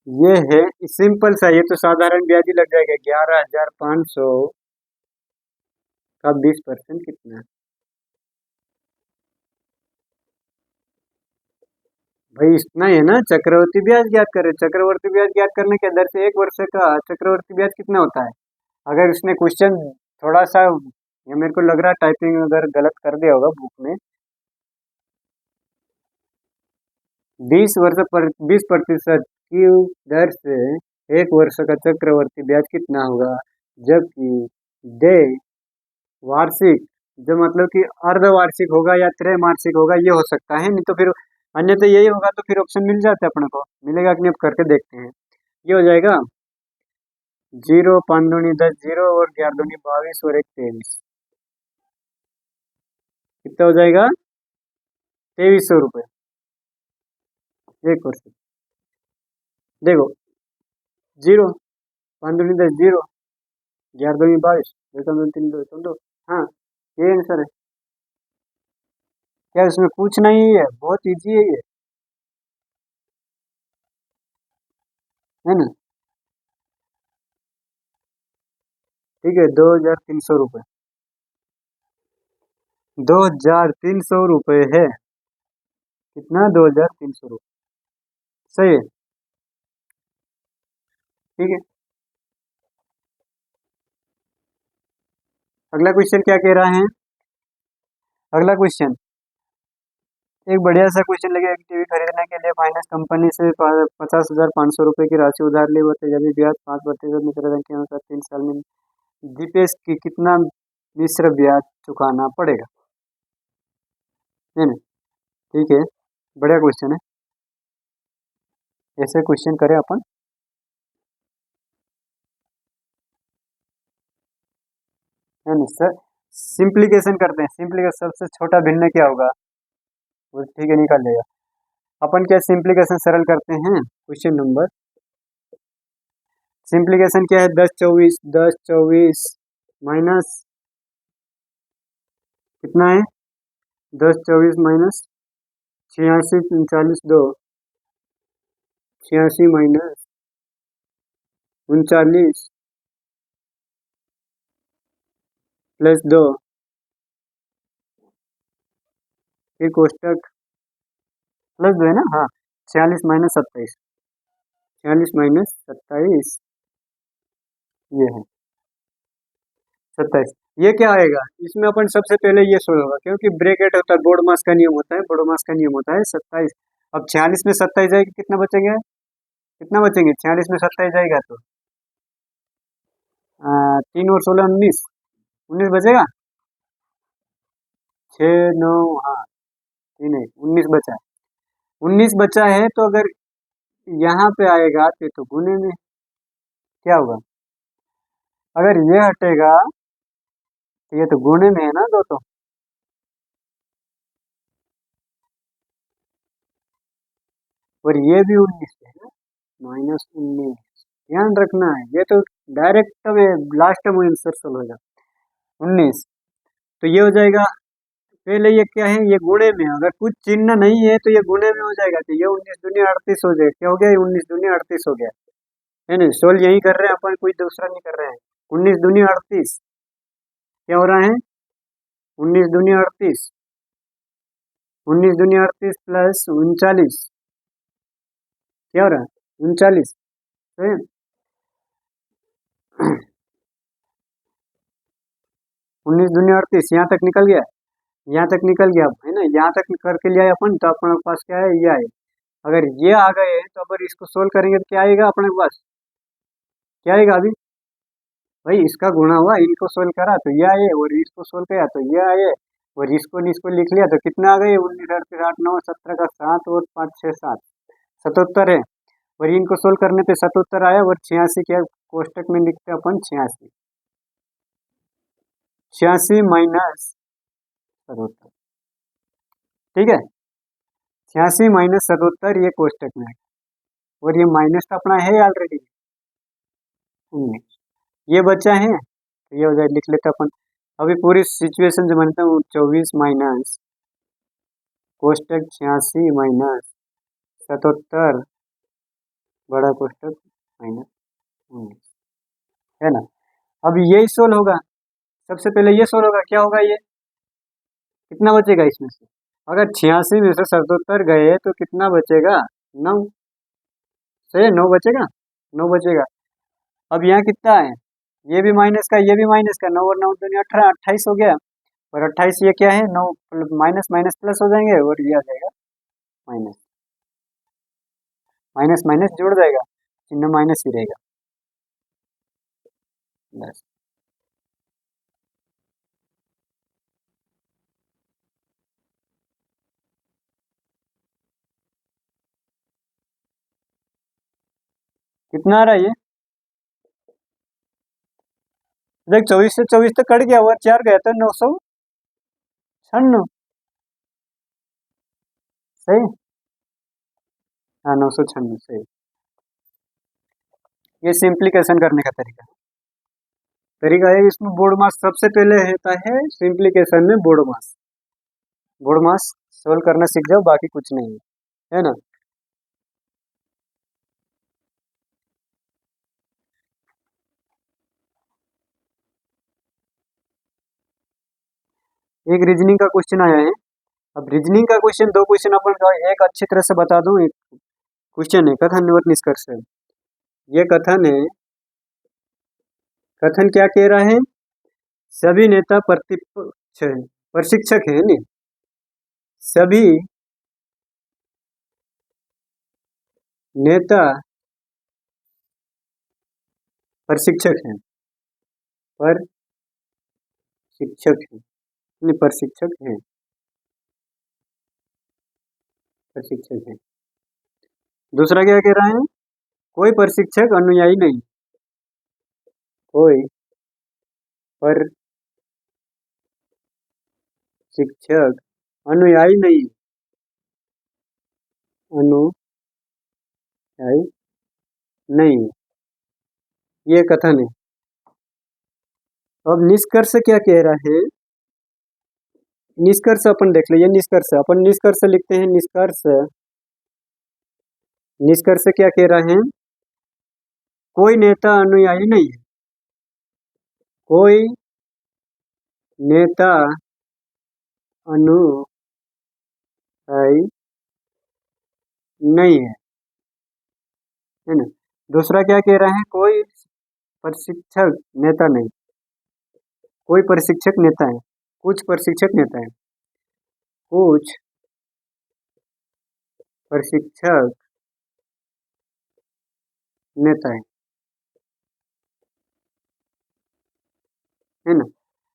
ये है सिंपल सा, ये तो साधारण ब्याज ही लग जाएगा। 11,500 का 20% कितना है भाई, इतना ही है ना। चक्रवर्ती ब्याज ज्ञात करें, चक्रवर्ती ब्याज ज्ञात करने के दर से एक वर्ष का चक्रवर्ती ब्याज कितना होता है। अगर इसने क्वेश्चन थोड़ा सा, ये मेरे को लग रहा है टाइपिंग अगर गलत कर दिया होगा बुक में, 20% की दर से एक वर्ष का चक्रवर्ती ब्याज कितना होगा, जबकि दे वार्षिक, जो मतलब कि अर्धवार्षिक होगा या त्रैमासिक होगा, ये हो सकता है, नहीं तो फिर अन्य तो यही होगा, तो फिर ऑप्शन मिल जाता है अपने को, मिलेगा कि नहीं, अब करके देखते हैं। ये हो जाएगा 0, 5 दूनी 10, 0 और 11 दूनी 22 और 1 23, कितना हो जाएगा, 2300 रुपये एक वर्ष। देखो 0, 5 दूनी 10, 0, 11 दूनी 22, 2 3 3 2 2 2, हाँ ये आंसर है। क्या इसमें पूछना ही है, बहुत इजी है ये, है ना। ठीक है, 2,300 रुपये, 2,300 रुपये है, कितना, 2,300 रुपये, सही है। ठीक है, अगला क्वेश्चन क्या कह रहा है, अगला क्वेश्चन एक बढ़िया सा क्वेश्चन लगे, एक टीवी खरीदने के लिए फाइनेंस कंपनी से 50,500 रुपए की राशि उधार ली होती, यदि ब्याज 5% मिश्र के अनुसार 3 साल में दीपेश की कितना मिश्र ब्याज चुकाना पड़ेगा, है ना। ठीक है, बढ़िया क्वेश्चन है, ऐसे क्वेश्चन करें अपन। है ना सर, सिंप्लीकेशन करते हैं, सिंप्लीकेशन सबसे छोटा भिन्न क्या होगा, वो ठीक है निकाल लेगा। अपन क्या सिंप्लीकेशन सरल करते हैं, क्वेश्चन नंबर सिंप्लीकेशन क्या है, 10 24 माइनस कितना है, 10 24 माइनस 86 39 2, 86 माइनस 39 +2, फिर कोष्टक +2 है ना, हाँ 46 माइनस 27, 46 माइनस 27 ये है 27। ये क्या आएगा, इसमें अपन सबसे पहले ये सोल्व होगा, क्योंकि ब्रैकेट होता है, बोर्डमास का नियम होता है, बोर्डमास का नियम होता है 27। अब 46 में 27 जाएगी, कितना बचेंगे, कितना बचेंगे, 46 में 27 जाएगा तो 3 और 16 19, 19 बचेगा, 6 9, हाँ 3 है 19 बचा है, 19 बचा है, तो अगर यहाँ पे आएगा तो गुने में क्या होगा, अगर ये हटेगा तो ये तो गुने में है ना दो, तो और ये भी 19 है ना, -19, ध्यान रखना है, ये तो डायरेक्ट लास्ट में आंसर सोल्व होगा 19, तो ये हो जाएगा, पहले ये क्या है, ये गुणे में, अगर कुछ चिन्ह नहीं है तो ये गुणे में हो जाएगा, तो ये 19 दूनी 38 हो जाएगा, क्या हो गया, 19 दूनी 38 हो गया, है नहीं, सोल्व यही कर रहे हैं अपन, कोई दूसरा नहीं कर रहे हैं, 19 दूनी 38 क्या हो रहा है, 19 दूनी 38, 19 दूनी 38 प्लस 39 क्या हो रहा है, 39, तो 19 दूनी 38 यहाँ तक निकल गया, यहाँ तक निकल गया है ना, यहाँ तक करके लिया अपन, तो अपने पास क्या है, ये आए, अगर ये आ गए तो अगर इसको सोल्व करेंगे तो क्या आएगा अपने पास, क्या आएगा अभी, भाई इसका गुणा हुआ, इनको सोल्व करा तो ये आए, और इसको सोल्व किया तो ये आए, और इसको लिख लिया तो कितना आ गए, 19 38 8 9 17 का 7 और 5 6 7 77 है, और इनको सोल्व करने पे 77 आया, और 86 क्या कोष्टक में लिखते हैं अपन, 86, 86 माइनस 77, ठीक है, 86 माइनस 77 ये कोष्टक में है, और ये माइनस तो अपना है ऑलरेडी 19, ये बचा है, तो ये हो जाए, लिख लेते अपन, अभी पूरी सिचुएशन जो मानता हूँ, 24 माइनस कोष्टक 86 माइनस 77 बड़ा कोष्टक माइनस 19, है ना। अब यही सोल्व होगा, सबसे पहले ये सोल्व होगा, क्या होगा, ये कितना बचेगा इसमें से, अगर 86 में से 77 गए तो कितना बचेगा, 9, सही है 9 बचेगा, 9 बचेगा। अब यहाँ कितना है, ये भी माइनस का, ये भी माइनस का, 9 और 9 दूनी 18, 28 हो गया, और 28 ये क्या है, 9 माइनस माइनस प्लस हो जाएंगे, और ये आ जाएगा माइनस, माइनस माइनस जुड़ जाएगा, चिन्ह माइनस ही रहेगा, बस। कितना आ रहा है ये, देख 24 से 24 तो कट गया, और 4 गया तो 996, सही, हाँ 996 सही। ये सिंप्लीकेशन करने का तरीका तरीका है, इसमें बोर्ड मास सबसे पहले होता है, सिंप्लीकेशन में बोर्ड मास, बोर्ड मास सोल्व करना सीख जाओ, बाकी कुछ नहीं है ना। एक रीजनिंग का क्वेश्चन आया है, अब रीजनिंग का क्वेश्चन, दो क्वेश्चन अपन का, एक अच्छी तरह से बता दूं, एक क्वेश्चन है कथन निवत निष्कर्ष है, ये कथन है, कथन क्या कह रहा है, सभी नेता प्रतिपक्ष प्रशिक्षक है नहीं, सभी नेता प्रशिक्षक है, प्रशिक्षक है, नहीं प्रशिक्षक है, प्रशिक्षक है। दूसरा क्या कह रहा है? कोई प्रशिक्षक अनुयायी नहीं, कोई प्रशिक्षक अनुयायी नहीं, अनुयायी नहीं, ये कथन है। अब निष्कर्ष क्या कह रहा है? निष्कर्ष अपन देख लो, ये निष्कर्ष अपन निष्कर्ष लिखते हैं। निष्कर्ष, निष्कर्ष क्या कह रहा है? कोई नेता अनुयायी नहीं है, कोई नेता अनुयायी नहीं है ना। दूसरा क्या कह रहा है? कोई प्रशिक्षक नेता नहीं, कोई प्रशिक्षक नेता है, कुछ प्रशिक्षक नेता है, कुछ प्रशिक्षक नेता है ना।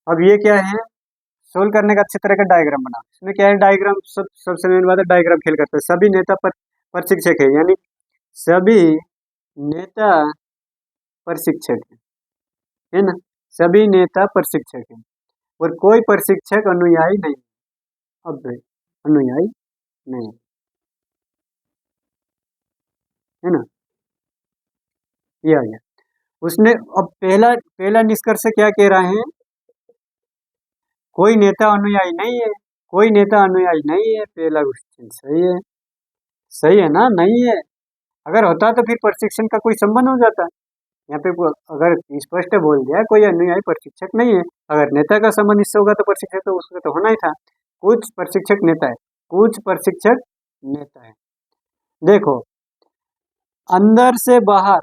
अब ये क्या है? सोल्व करने का अच्छी तरह का डायग्राम बना। इसमें क्या है? डायग्राम सबसे मेन बात है, डायग्राम खेल करते हैं। सभी नेता प्रशिक्षक है, यानी सभी नेता प्रशिक्षक है ना। सभी नेता प्रशिक्षक है और कोई प्रशिक्षक अनुयायी नहीं। अब अनुयायी नहीं है ना, ये आ गया। उसने अब पहला पहला निष्कर्ष क्या कह रहा है? कोई नेता अनुयायी नहीं है, कोई नेता अनुयायी नहीं है। पहला क्वेश्चन सही है, सही है ना? नहीं है। अगर होता तो फिर प्रशिक्षण का कोई संबंध हो जाता। यहाँ पे अगर स्पष्ट बोल दिया कोई अनुयायी प्रशिक्षक नहीं है, अगर नेता का संबंध इससे होगा तो प्रशिक्षक तो उसका तो होना ही था। कुछ प्रशिक्षक नेता है, कुछ प्रशिक्षक नेता है। देखो, अंदर से बाहर,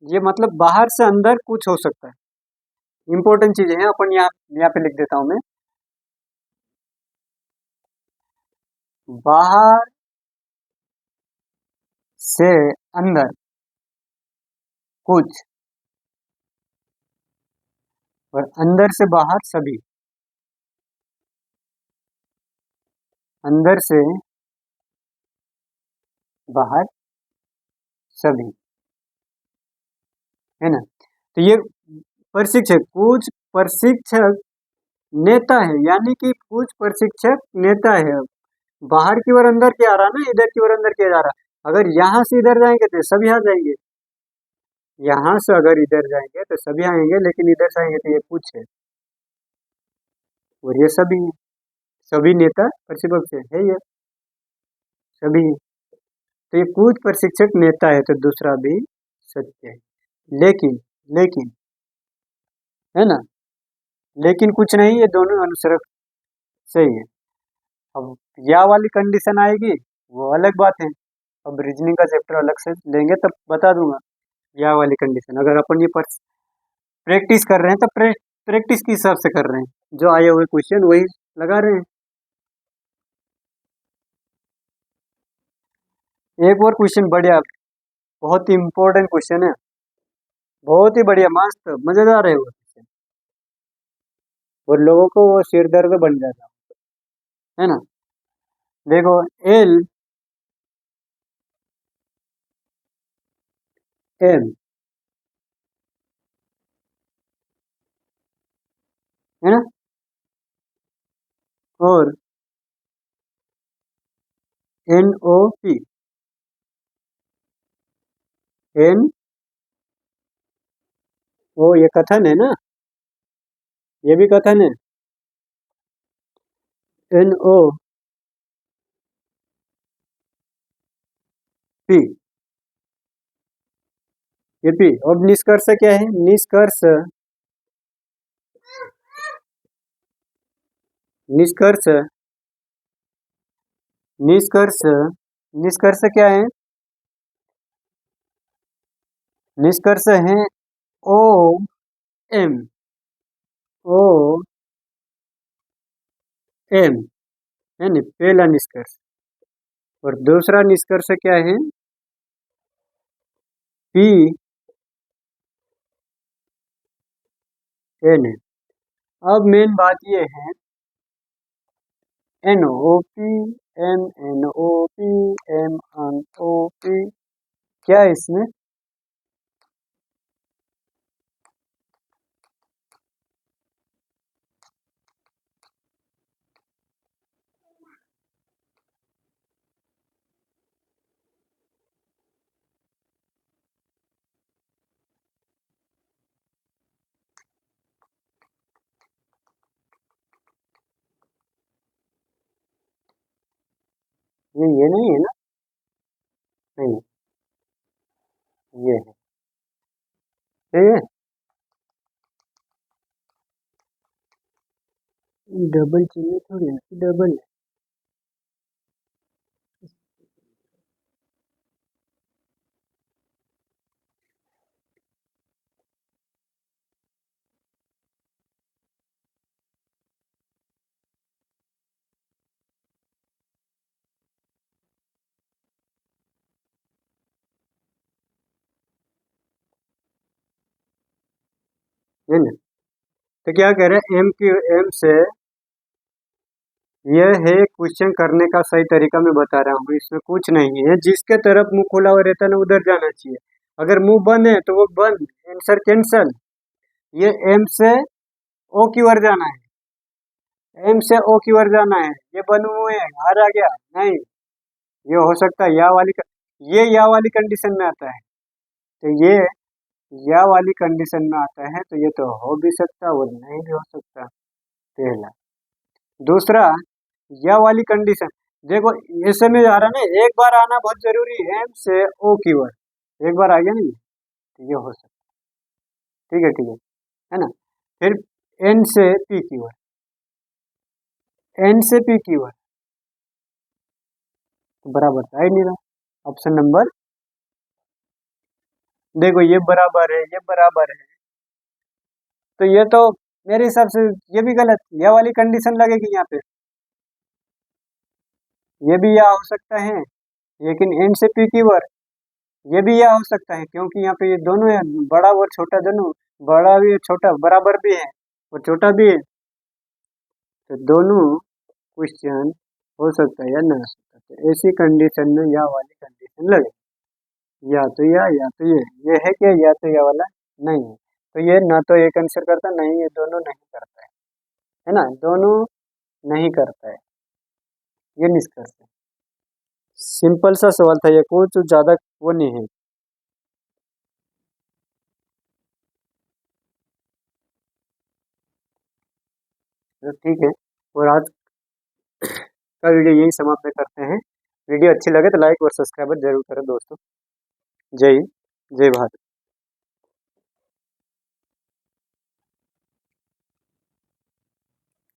ये मतलब बाहर से अंदर कुछ हो सकता है। इंपॉर्टेंट चीजें हैं, अपन यहाँ पे लिख देता हूं मैं। बाहर से अंदर कुछ और अंदर से बाहर सभी, अंदर से बाहर सभी, है ना। तो ये प्रशिक्षक, कुछ प्रशिक्षक नेता है, यानी कि कुछ प्रशिक्षक नेता है। बाहर की ओर अंदर क्या आ रहा ना, इधर की ओर अंदर क्या जा रहा। अगर यहाँ से इधर जाएंगे तो सभी आ जाएंगे, यहाँ से अगर इधर जाएंगे तो सभी आएंगे, लेकिन इधर से आएंगे तो ये कुछ है और ये सभी है। सभी नेता प्रतिपक्ष है ये सभी है। तो ये कुछ प्रशिक्षक नेता है, तो दूसरा भी सत्य है। लेकिन, लेकिन है ना, लेकिन कुछ नहीं, ये दोनों अनुसरक सही है। अब या वाली कंडीशन आएगी वो अलग बात है। अब रीजनिंग का चैप्टर अलग से लेंगे तब बता दूंगा। या वाली कंडीशन अगर अपन ये प्रैक्टिस कर रहे हैं तो प्रैक्टिस के हिसाब से कर रहे हैं, जो आए हुए क्वेश्चन वही लगा रहे हैं। एक और क्वेश्चन बढ़िया, बहुत ही इंपॉर्टेंट क्वेश्चन है, बहुत ही बढ़िया, मस्त मजेदार है वो क्वेश्चन, और लोगों को वो सिर दर्द बन जाता है ना। देखो, एल एम है ना, और N O P, N O, ये कथन है ना, ये भी कथन है। एन ओ पी, ये पी। अब निष्कर्ष क्या है? निष्कर्ष, निष्कर्ष, निष्कर्ष, निष्कर्ष क्या है? निष्कर्ष है ओ एम, ओ एम, है ना, पहला निष्कर्ष। और दूसरा निष्कर्ष क्या है? पी एन है। अब मेन बात ये है N O P M N O P M N O P, क्या है इसमें? ये नहीं है ना? नहीं, ये है, ये डबल चिन्ह थोड़ी है, डबल है। है ना? तो क्या कह रहे हैं, एम की एम से यह है क्वेश्चन करने का सही तरीका मैं बता रहा हूँ, इसमें कुछ नहीं है। जिसके तरफ मुंह खोला हुआ रहता है ना उधर जाना चाहिए। अगर मुंह बंद है तो वो बंद, आंसर कैंसल। ये एम से ओ की ओर जाना है, एम से ओ की ओर जाना है। ये बंद मुंह है, हार आ गया नहीं। ये हो सकता है ये या वाली कंडीशन में आता है, तो ये या वाली कंडीशन में आता है, तो ये तो हो भी सकता है और नहीं भी हो सकता, पहला। दूसरा, या वाली कंडीशन, देखो ऐसे में आ रहा ना, एक बार आना बहुत जरूरी है, एम से ओ की ओर एक बार आ गया नहीं, तो ये हो सकता है। ठीक है, ठीक है ना? फिर एन से पी की ओर, एन से पी की ओर तो बराबर आ ही नहीं रहा। ऑप्शन नंबर, देखो ये बराबर है, ये बराबर है, तो ये तो मेरे हिसाब से ये भी गलत, यह वाली कंडीशन लगेगी यहाँ पे। ये भी या हो सकता है, लेकिन एन से पी की ओर ये भी या हो सकता है, क्योंकि यहाँ पे ये दोनों है, बड़ा और छोटा दोनों, बड़ा भी है छोटा बराबर भी है और छोटा भी है, तो दोनों क्वेश्चन हो सकता है या ना हो सकता है। तो ऐसी कंडीशन में या वाली कंडीशन लगे, या तो ये है क्या, या तो या वाला नहीं है, तो ये ना तो एक आंसर करता, नहीं ये दोनों नहीं करता है ना? दोनों नहीं करता है, ये निष्कर्ष है। सिंपल सा सवाल था ये, कुछ ज्यादा वो नहीं है। तो ठीक है, और आज का वीडियो यही समाप्त करते हैं। वीडियो अच्छी लगे तो लाइक और सब्सक्राइब जरूर करें दोस्तों। जय हिंद, जय भारत।